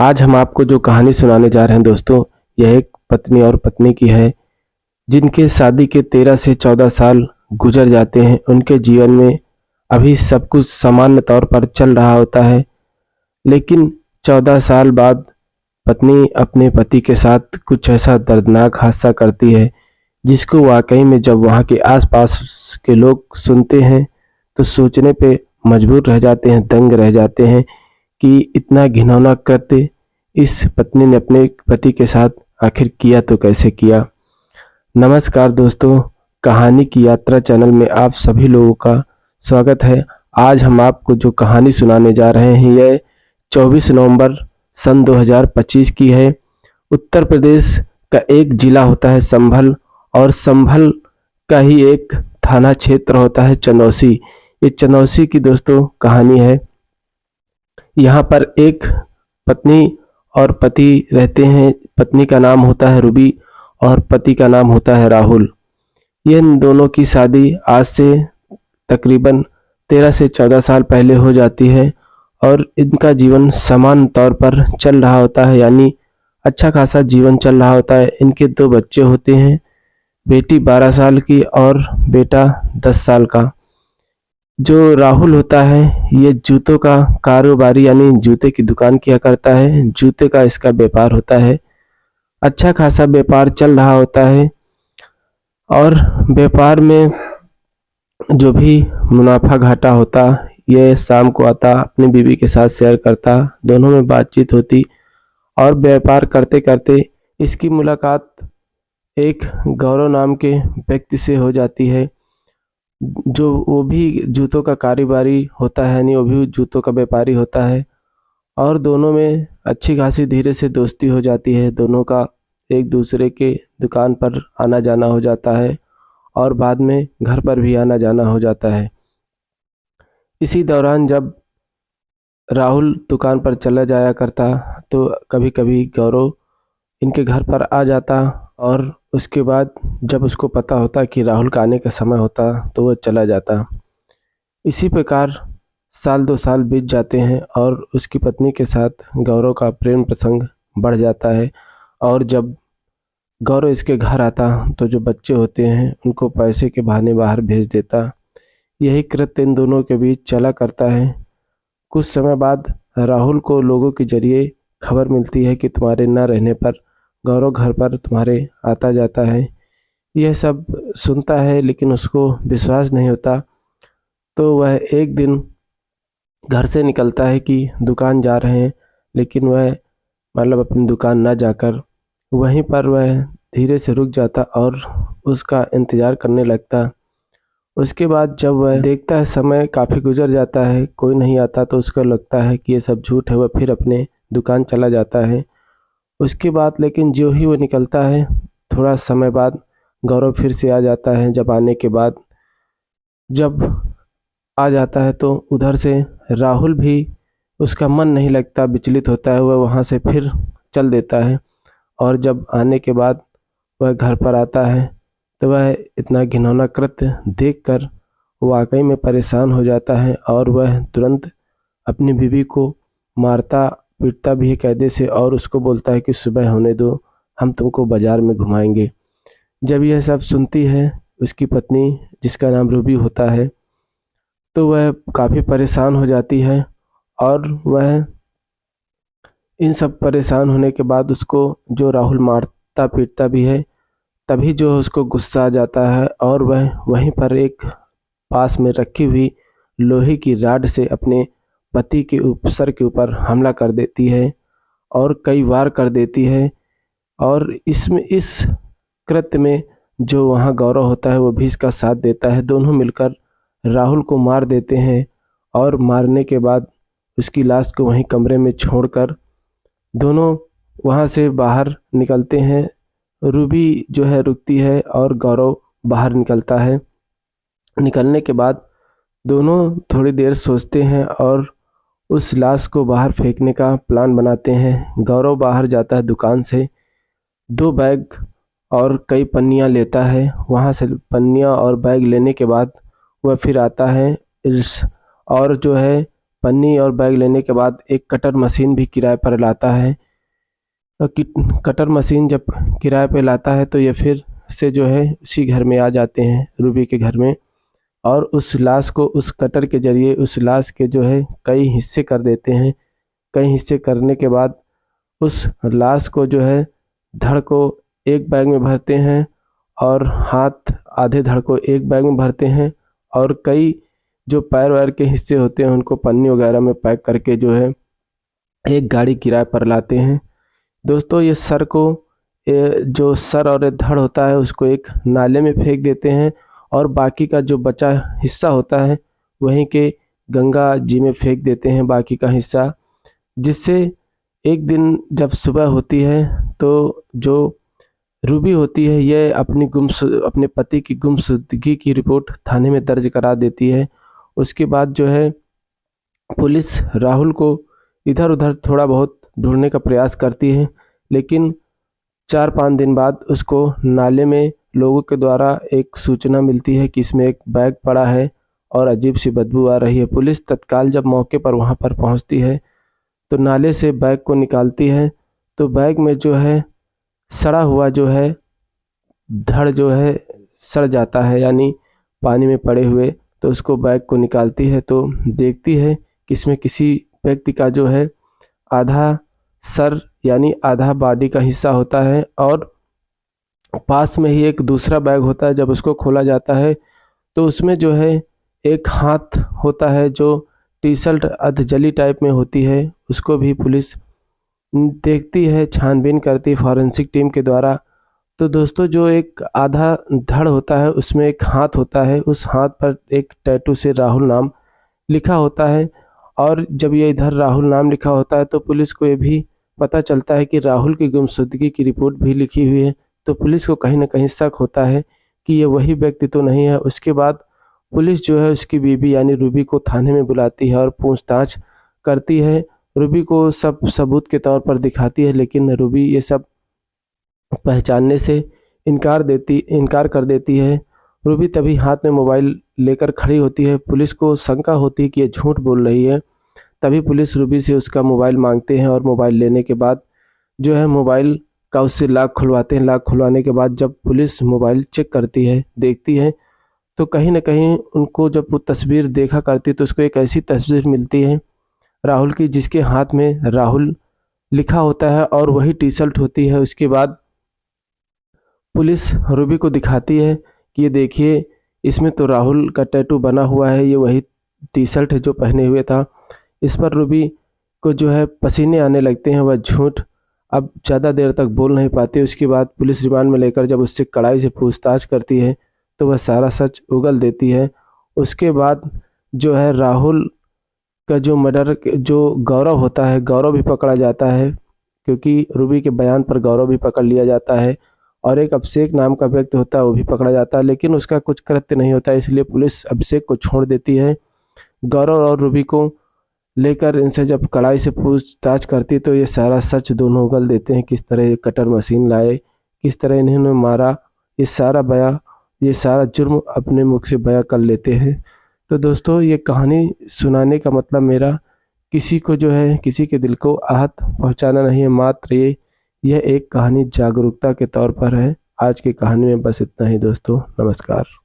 आज हम आपको जो कहानी सुनाने जा रहे हैं दोस्तों, यह एक पत्नी और पत्नी की है, जिनके शादी के 13 से 14 साल गुजर जाते हैं। उनके जीवन में अभी सब कुछ सामान्य तौर पर चल रहा होता है, लेकिन 14 साल बाद पत्नी अपने पति के साथ कुछ ऐसा दर्दनाक हादसा करती है, जिसको वाकई में जब वहाँ के आस-पास के लोग सुनते हैं, तो सोचने पे मजबूर रह जाते हैं, दंग रह जाते हैं कि इतना घिनौना कृत्य इस पत्नी ने अपने पति के साथ आखिर किया तो कैसे किया। नमस्कार दोस्तों, कहानी की यात्रा चैनल में आप सभी लोगों का स्वागत है। आज हम आपको जो कहानी सुनाने जा रहे हैं, यह 24 नवंबर सन 2025 की है। उत्तर प्रदेश का एक जिला होता है संभल, और संभल का ही एक थाना क्षेत्र होता है चंदौसी। ये चंदौसी की दोस्तों कहानी है। यहाँ पर एक पत्नी और पति रहते हैं। पत्नी का नाम होता है रूबी और पति का नाम होता है राहुल। ये इन दोनों की शादी आज से तकरीबन 13 से 14 साल पहले हो जाती है और इनका जीवन समान तौर पर चल रहा होता है, यानी अच्छा खासा जीवन चल रहा होता है। इनके 2 बच्चे होते हैं, बेटी 12 साल की और बेटा 10 साल का। जो राहुल होता है, ये जूतों का कारोबारी यानी जूते की दुकान किया करता है। जूते का इसका व्यापार होता है। अच्छा खासा व्यापार चल रहा होता है और व्यापार में जो भी मुनाफा घाटा होता, ये शाम को आता, अपनी बीवी के साथ शेयर करता, दोनों में बातचीत होती और व्यापार करते करते इसकी मुलाकात एक गौरव नाम के व्यक्ति से हो जाती है, जो वो भी जूतों का कारोबारी होता है, यानी वो भी जूतों का व्यापारी होता है। और दोनों में अच्छी खासी धीरे से दोस्ती हो जाती है। दोनों का एक दूसरे के दुकान पर आना जाना हो जाता है और बाद में घर पर भी आना जाना हो जाता है। इसी दौरान जब राहुल दुकान पर चला जाया करता, तो कभी कभी गौरव इनके घर पर आ जाता और उसके बाद जब उसको पता होता कि राहुल का आने का समय होता, तो वह चला जाता। इसी प्रकार साल 2 साल बीत जाते हैं और उसकी पत्नी के साथ गौरव का प्रेम प्रसंग बढ़ जाता है। और जब गौरव इसके घर आता, तो जो बच्चे होते हैं उनको पैसे के बहाने बाहर भेज देता। यही कृत्य इन दोनों के बीच चला करता है। कुछ समय बाद राहुल को लोगों के जरिए खबर मिलती है कि तुम्हारे न रहने पर गौरव घर पर तुम्हारे आता जाता है। यह सब सुनता है, लेकिन उसको विश्वास नहीं होता। तो वह एक दिन घर से निकलता है कि दुकान जा रहे हैं, लेकिन वह अपनी दुकान न जाकर वहीं पर वह धीरे से रुक जाता और उसका इंतज़ार करने लगता। उसके बाद जब वह देखता है समय काफ़ी गुजर जाता है, कोई नहीं आता, तो उसको लगता है कि ये सब झूठ है। वह फिर अपने दुकान चला जाता है। उसके बाद लेकिन जो ही वो निकलता है, थोड़ा समय बाद गौरव फिर से आ जाता है। जब आने के बाद जब आ जाता है, तो उधर से राहुल भी, उसका मन नहीं लगता, विचलित होता है। वह वहाँ से फिर चल देता है और जब आने के बाद वह घर पर आता है, तो वह इतना घिनौना कृत्य देखकर वाकई में परेशान हो जाता है और वह तुरंत अपनी बीवी को मारता पीटता भी है कायदे से और उसको बोलता है कि सुबह होने दो, हम तुमको बाज़ार में घुमाएंगे। जब यह सब सुनती है उसकी पत्नी, जिसका नाम रूबी होता है, तो वह काफ़ी परेशान हो जाती है और वह इन सब परेशान होने के बाद उसको जो राहुल मारता पीटता भी है, तभी जो उसको गुस्सा आ जाता है और वह वहीं पर एक पास में रखी हुई लोहे की रॉड से अपने पति के सर के ऊपर हमला कर देती है और कई वार कर देती है। और इस कृत्य में जो वहाँ गौरव होता है, वो भी इसका साथ देता है। दोनों मिलकर राहुल को मार देते हैं और मारने के बाद उसकी लाश को वहीं कमरे में छोड़कर दोनों वहाँ से बाहर निकलते हैं। रूबी जो है रुकती है और गौरव बाहर निकलता है। निकलने के बाद दोनों थोड़ी देर सोचते हैं और उस लाश को बाहर फेंकने का प्लान बनाते हैं। गौरव बाहर जाता है दुकान से, 2 बैग और कई पन्नियाँ लेता है। वहाँ से पन्नियाँ और बैग लेने के बाद वह फिर आता है और जो है पन्नी और बैग लेने के बाद एक कटर मशीन भी किराए पर लाता है। कटर मशीन जब किराए पे लाता है तो ये फिर से जो है उसी घर में आ जाते हैं, रूबी के घर में, और उस लाश को उस कटर के ज़रिए उस लाश के जो है कई हिस्से कर देते हैं। कई हिस्से करने के बाद उस लाश को जो है धड़ को एक बैग में भरते हैं और हाथ आधे धड़ को एक बैग में भरते हैं, और कई जो पैर वैर के हिस्से होते हैं उनको पन्नी वगैरह में पैक करके जो है एक गाड़ी किराए पर लाते हैं। दोस्तों ये सर को जो सर और धड़ होता है उसको एक नाले में फेंक देते हैं, और बाकी का जो बचा हिस्सा होता है वहीं के गंगा जी में फेंक देते हैं बाकी का हिस्सा। जिससे एक दिन जब सुबह होती है तो जो रूबी होती है ये अपने पति की गुमशुदगी की रिपोर्ट थाने में दर्ज करा देती है। उसके बाद जो है पुलिस राहुल को इधर उधर थोड़ा बहुत ढूंढने का प्रयास करती है, लेकिन 4-5 दिन बाद उसको नाले में लोगों के द्वारा एक सूचना मिलती है कि इसमें एक बैग पड़ा है और अजीब सी बदबू आ रही है। पुलिस तत्काल जब मौके पर वहां पर पहुंचती है तो नाले से बैग को निकालती है, तो बैग में जो है सड़ा हुआ जो है धड़ जो है सड़ जाता है, यानी पानी में पड़े हुए। तो उसको बैग को निकालती है तो देखती है कि इसमें किसी व्यक्ति का जो है आधा सर यानी आधा बॉडी का हिस्सा होता है, और पास में ही एक दूसरा बैग होता है। जब उसको खोला जाता है तो उसमें जो है एक हाथ होता है जो टी शर्ट अधजली टाइप में होती है। उसको भी पुलिस देखती है, छानबीन करती है फॉरेंसिक टीम के द्वारा। तो दोस्तों जो एक आधा धड़ होता है उसमें एक हाथ होता है, उस हाथ पर एक टैटू से राहुल नाम लिखा होता है। और जब ये इधर राहुल नाम लिखा होता है तो पुलिस को ये भी पता चलता है कि राहुल की गुमशुदगी की रिपोर्ट भी लिखी हुई है। तो पुलिस को कहीं ना कहीं शक होता है कि ये वही व्यक्ति तो नहीं है। उसके बाद पुलिस जो है उसकी बीवी यानी रूबी को थाने में बुलाती है और पूछताछ करती है। रूबी को सब सबूत के तौर पर दिखाती है, लेकिन रूबी ये सब पहचानने से इनकार कर देती है। रूबी तभी हाथ में मोबाइल लेकर खड़ी होती है। पुलिस को शंका होती है कि ये झूठ बोल रही है। तभी पुलिस रूबी से उसका मोबाइल मांगते हैं, और मोबाइल लेने के बाद जो है मोबाइल का उससे लॉक खुलवाते हैं। लॉक खुलवाने के बाद जब पुलिस मोबाइल चेक करती है, देखती है, तो कहीं ना कहीं उनको जब वो तस्वीर देखा करती तो उसको एक ऐसी तस्वीर मिलती है राहुल की जिसके हाथ में राहुल लिखा होता है और वही टी शर्ट होती है। उसके बाद पुलिस रूबी को दिखाती है कि ये देखिए इसमें तो राहुल का टैटू बना हुआ है, ये वही टी शर्ट है जो पहने हुए था। इस पर रूबी को जो है पसीने आने लगते हैं। वह झूठ अब ज़्यादा देर तक बोल नहीं पाती। उसके बाद पुलिस रिमांड में लेकर जब उससे कड़ाई से पूछताछ करती है तो वह सारा सच उगल देती है। उसके बाद जो है राहुल का जो मर्डर जो गौरव होता है, गौरव भी पकड़ा जाता है, क्योंकि रूबी के बयान पर गौरव भी पकड़ लिया जाता है। और एक अभिषेक नाम का व्यक्ति होता है वो भी पकड़ा जाता है, लेकिन उसका कुछ कृत्य नहीं होता, इसलिए पुलिस अभिषेक को छोड़ देती है। गौरव और रूबी को लेकर इनसे जब कड़ाई से पूछताछ करती तो ये सारा सच दोनों उगल देते हैं। किस तरह ये कटर मशीन लाए, किस तरह इन्होंने मारा, ये सारा जुर्म अपने मुख से बयां कर लेते हैं। तो दोस्तों ये कहानी सुनाने का मतलब मेरा किसी को जो है किसी के दिल को आहत पहुंचाना नहीं है, मात्र यह एक कहानी जागरूकता के तौर पर है। आज की कहानी में बस इतना ही दोस्तों, नमस्कार।